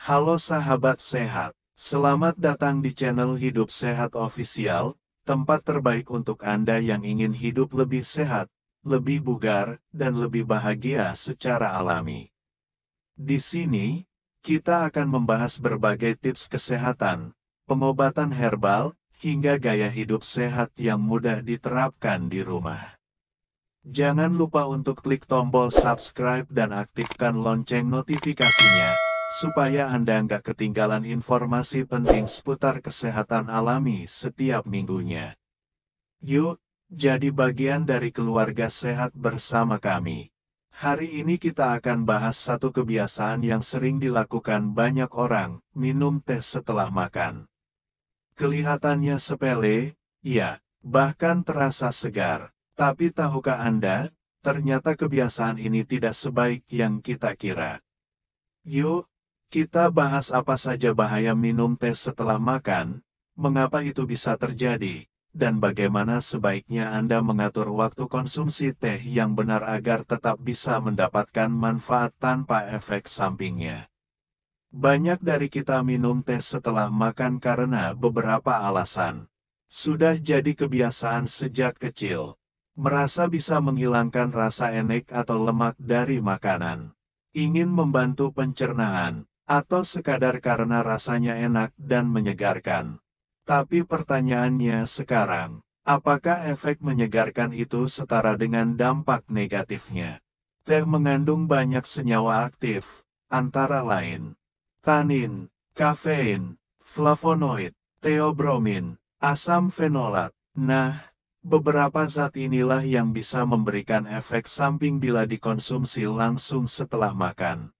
Halo sahabat sehat, selamat datang di channel Hidup Sehat Official, tempat terbaik untuk Anda yang ingin hidup lebih sehat, lebih bugar, dan lebih bahagia secara alami. Di sini, kita akan membahas berbagai tips kesehatan, pengobatan herbal, hingga gaya hidup sehat yang mudah diterapkan di rumah. Jangan lupa untuk klik tombol subscribe dan aktifkan lonceng notifikasinya, supaya Anda nggak ketinggalan informasi penting seputar kesehatan alami setiap minggunya. Yuk, jadi bagian dari keluarga sehat bersama kami. Hari ini kita akan bahas satu kebiasaan yang sering dilakukan banyak orang, minum teh setelah makan. Kelihatannya sepele, ya, bahkan terasa segar. Tapi tahukah Anda, ternyata kebiasaan ini tidak sebaik yang kita kira. Yuk, kita bahas apa saja bahaya minum teh setelah makan, mengapa itu bisa terjadi, dan bagaimana sebaiknya Anda mengatur waktu konsumsi teh yang benar agar tetap bisa mendapatkan manfaat tanpa efek sampingnya. Banyak dari kita minum teh setelah makan karena beberapa alasan. Sudah jadi kebiasaan sejak kecil. Merasa bisa menghilangkan rasa enek atau lemak dari makanan. Ingin membantu pencernaan, atau sekadar karena rasanya enak dan menyegarkan. Tapi pertanyaannya sekarang, apakah efek menyegarkan itu setara dengan dampak negatifnya? Teh mengandung banyak senyawa aktif, antara lain tanin, kafein, flavonoid, theobromine, asam fenolat. Nah, beberapa zat inilah yang bisa memberikan efek samping bila dikonsumsi langsung setelah makan.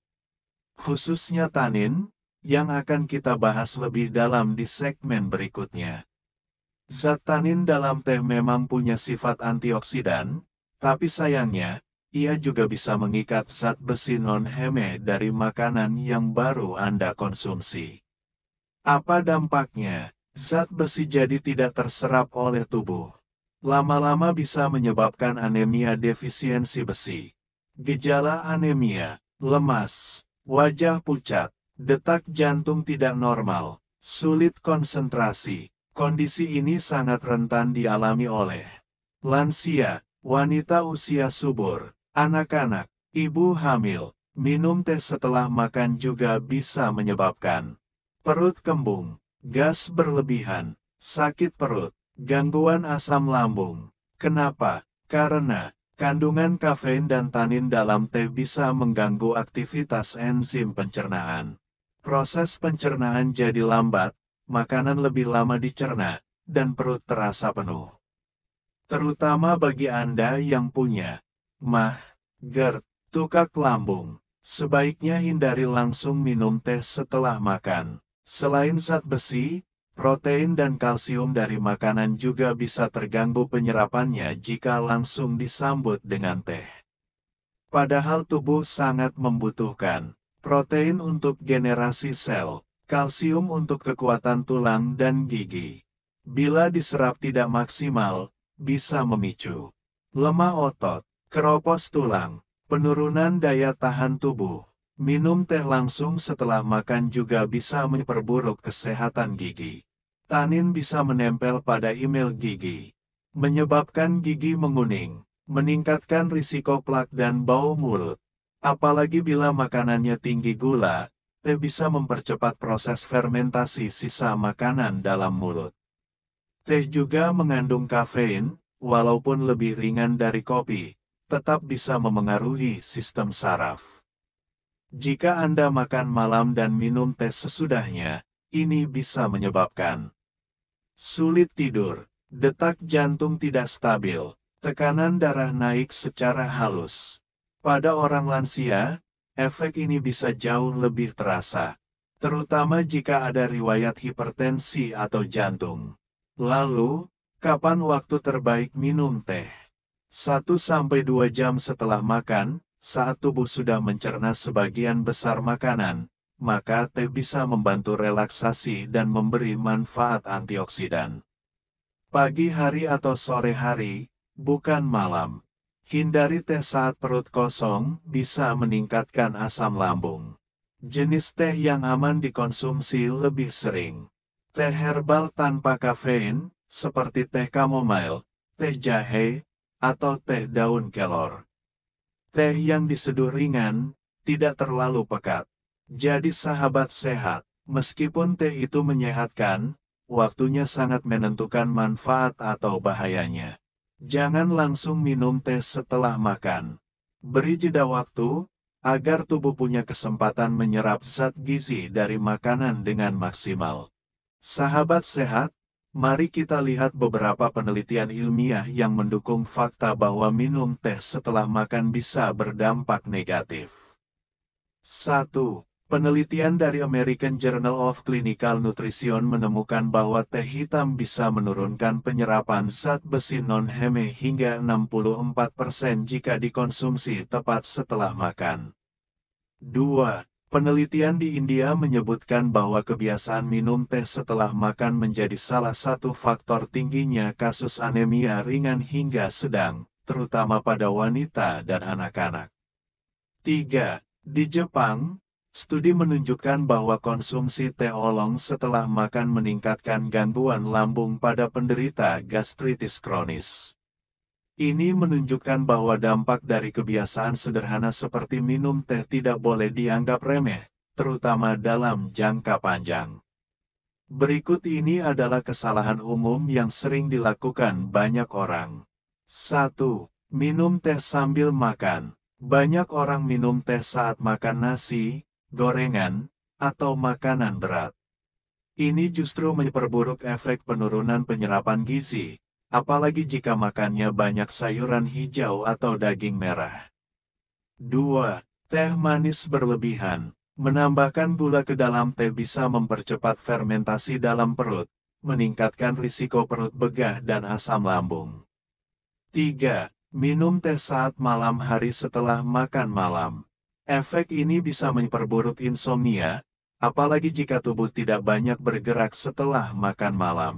Khususnya tanin, yang akan kita bahas lebih dalam di segmen berikutnya. Zat tanin dalam teh memang punya sifat antioksidan, tapi sayangnya, ia juga bisa mengikat zat besi non-heme dari makanan yang baru Anda konsumsi. Apa dampaknya? Zat besi jadi tidak terserap oleh tubuh. Lama-lama bisa menyebabkan anemia defisiensi besi. Gejala anemia, lemas, wajah pucat, detak jantung tidak normal, sulit konsentrasi. Kondisi ini sangat rentan dialami oleh lansia, wanita usia subur, anak-anak, ibu hamil. Minum teh setelah makan juga bisa menyebabkan perut kembung, gas berlebihan, sakit perut, gangguan asam lambung. Kenapa? Karena kandungan kafein dan tanin dalam teh bisa mengganggu aktivitas enzim pencernaan. Proses pencernaan jadi lambat, makanan lebih lama dicerna, dan perut terasa penuh. Terutama bagi Anda yang punya MAH, GERD, tukak lambung, sebaiknya hindari langsung minum teh setelah makan. Selain zat besi, protein dan kalsium dari makanan juga bisa terganggu penyerapannya jika langsung disambut dengan teh. Padahal tubuh sangat membutuhkan protein untuk generasi sel, kalsium untuk kekuatan tulang dan gigi. Bila diserap tidak maksimal, bisa memicu lemah otot, keropos tulang, penurunan daya tahan tubuh. Minum teh langsung setelah makan juga bisa memperburuk kesehatan gigi. Tanin bisa menempel pada email gigi, menyebabkan gigi menguning, meningkatkan risiko plak dan bau mulut. Apalagi bila makanannya tinggi gula, teh bisa mempercepat proses fermentasi sisa makanan dalam mulut. Teh juga mengandung kafein, walaupun lebih ringan dari kopi, tetap bisa memengaruhi sistem saraf. Jika Anda makan malam dan minum teh sesudahnya, ini bisa menyebabkan sulit tidur, detak jantung tidak stabil, tekanan darah naik secara halus. Pada orang lansia, efek ini bisa jauh lebih terasa, terutama jika ada riwayat hipertensi atau jantung. Lalu, kapan waktu terbaik minum teh? 1-2 jam setelah makan, saat tubuh sudah mencerna sebagian besar makanan, maka teh bisa membantu relaksasi dan memberi manfaat antioksidan. Pagi hari atau sore hari, bukan malam. Hindari teh saat perut kosong, bisa meningkatkan asam lambung. Jenis teh yang aman dikonsumsi lebih sering. Teh herbal tanpa kafein, seperti teh chamomile, teh jahe, atau teh daun kelor. Teh yang diseduh ringan, tidak terlalu pekat. Jadi sahabat sehat, meskipun teh itu menyehatkan, waktunya sangat menentukan manfaat atau bahayanya. Jangan langsung minum teh setelah makan. Beri jeda waktu, agar tubuh punya kesempatan menyerap zat gizi dari makanan dengan maksimal. Sahabat sehat, mari kita lihat beberapa penelitian ilmiah yang mendukung fakta bahwa minum teh setelah makan bisa berdampak negatif. 1. Penelitian dari American Journal of Clinical Nutrition menemukan bahwa teh hitam bisa menurunkan penyerapan zat besi non-heme hingga 64% jika dikonsumsi tepat setelah makan. 2. Penelitian di India menyebutkan bahwa kebiasaan minum teh setelah makan menjadi salah satu faktor tingginya kasus anemia ringan hingga sedang, terutama pada wanita dan anak-anak. 3. Di Jepang, studi menunjukkan bahwa konsumsi teh oolong setelah makan meningkatkan gangguan lambung pada penderita gastritis kronis. Ini menunjukkan bahwa dampak dari kebiasaan sederhana seperti minum teh tidak boleh dianggap remeh, terutama dalam jangka panjang. Berikut ini adalah kesalahan umum yang sering dilakukan banyak orang. 1. Minum teh sambil makan. Banyak orang minum teh saat makan nasi, gorengan, atau makanan berat. Ini justru memperburuk efek penurunan penyerapan gizi, apalagi jika makannya banyak sayuran hijau atau daging merah. 2. Teh manis berlebihan. Menambahkan gula ke dalam teh bisa mempercepat fermentasi dalam perut, meningkatkan risiko perut begah dan asam lambung. 3. Minum teh saat malam hari setelah makan malam. Efek ini bisa memperburuk insomnia, apalagi jika tubuh tidak banyak bergerak setelah makan malam.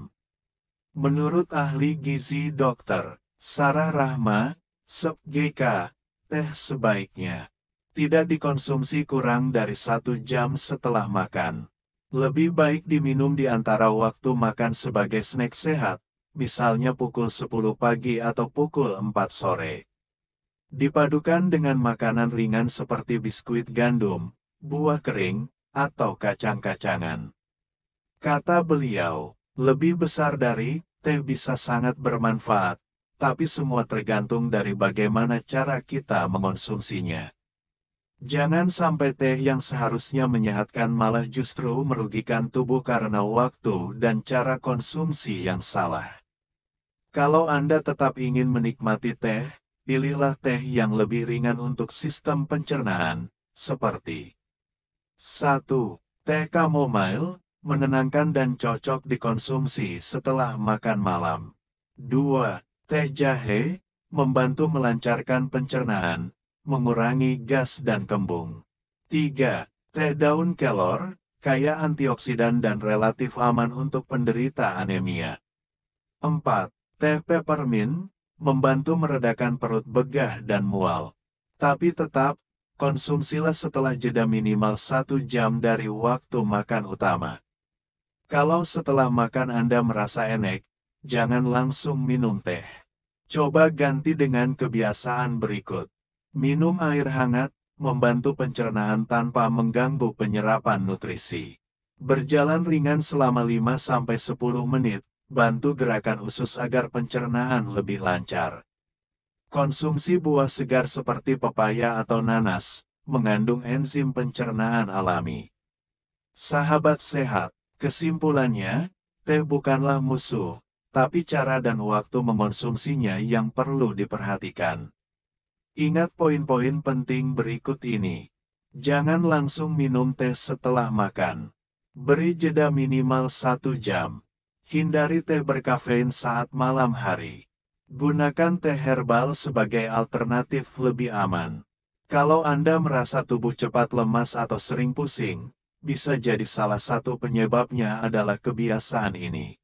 Menurut ahli gizi Dr. Sarah Rahma, SEP-GK, teh sebaiknya tidak dikonsumsi kurang dari 1 jam setelah makan. Lebih baik diminum di antara waktu makan sebagai snack sehat, misalnya pukul 10 pagi atau pukul 4 sore. Dipadukan dengan makanan ringan seperti biskuit gandum, buah kering, atau kacang-kacangan. Kata beliau, lebih besar dari teh bisa sangat bermanfaat, tapi semua tergantung dari bagaimana cara kita mengonsumsinya. Jangan sampai teh yang seharusnya menyehatkan malah justru merugikan tubuh karena waktu dan cara konsumsi yang salah. Kalau Anda tetap ingin menikmati teh, pilihlah teh yang lebih ringan untuk sistem pencernaan, seperti 1. Teh chamomile, menenangkan dan cocok dikonsumsi setelah makan malam. 2. Teh jahe, membantu melancarkan pencernaan, mengurangi gas dan kembung. 3. Teh daun kelor, kaya antioksidan dan relatif aman untuk penderita anemia. 4. Teh peppermint, membantu meredakan perut begah dan mual. Tapi tetap, konsumsilah setelah jeda minimal 1 jam dari waktu makan utama. Kalau setelah makan Anda merasa enek, jangan langsung minum teh. Coba ganti dengan kebiasaan berikut. Minum air hangat, membantu pencernaan tanpa mengganggu penyerapan nutrisi. Berjalan ringan selama 5-10 menit, bantu gerakan usus agar pencernaan lebih lancar. Konsumsi buah segar seperti pepaya atau nanas, mengandung enzim pencernaan alami. Sahabat sehat, kesimpulannya, teh bukanlah musuh, tapi cara dan waktu mengonsumsinya yang perlu diperhatikan. Ingat poin-poin penting berikut ini. Jangan langsung minum teh setelah makan. Beri jeda minimal 1 jam. Hindari teh berkafein saat malam hari. Gunakan teh herbal sebagai alternatif lebih aman. Kalau Anda merasa tubuh cepat lemas atau sering pusing, bisa jadi salah satu penyebabnya adalah kebiasaan ini.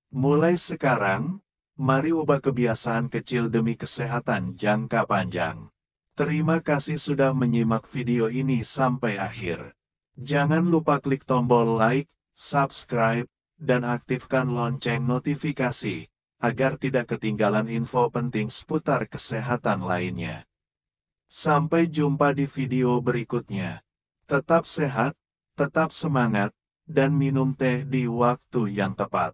Mulai sekarang, mari ubah kebiasaan kecil demi kesehatan jangka panjang. Terima kasih sudah menyimak video ini sampai akhir. Jangan lupa klik tombol like, subscribe, dan aktifkan lonceng notifikasi, agar tidak ketinggalan info penting seputar kesehatan lainnya. Sampai jumpa di video berikutnya. Tetap sehat, tetap semangat, dan minum teh di waktu yang tepat.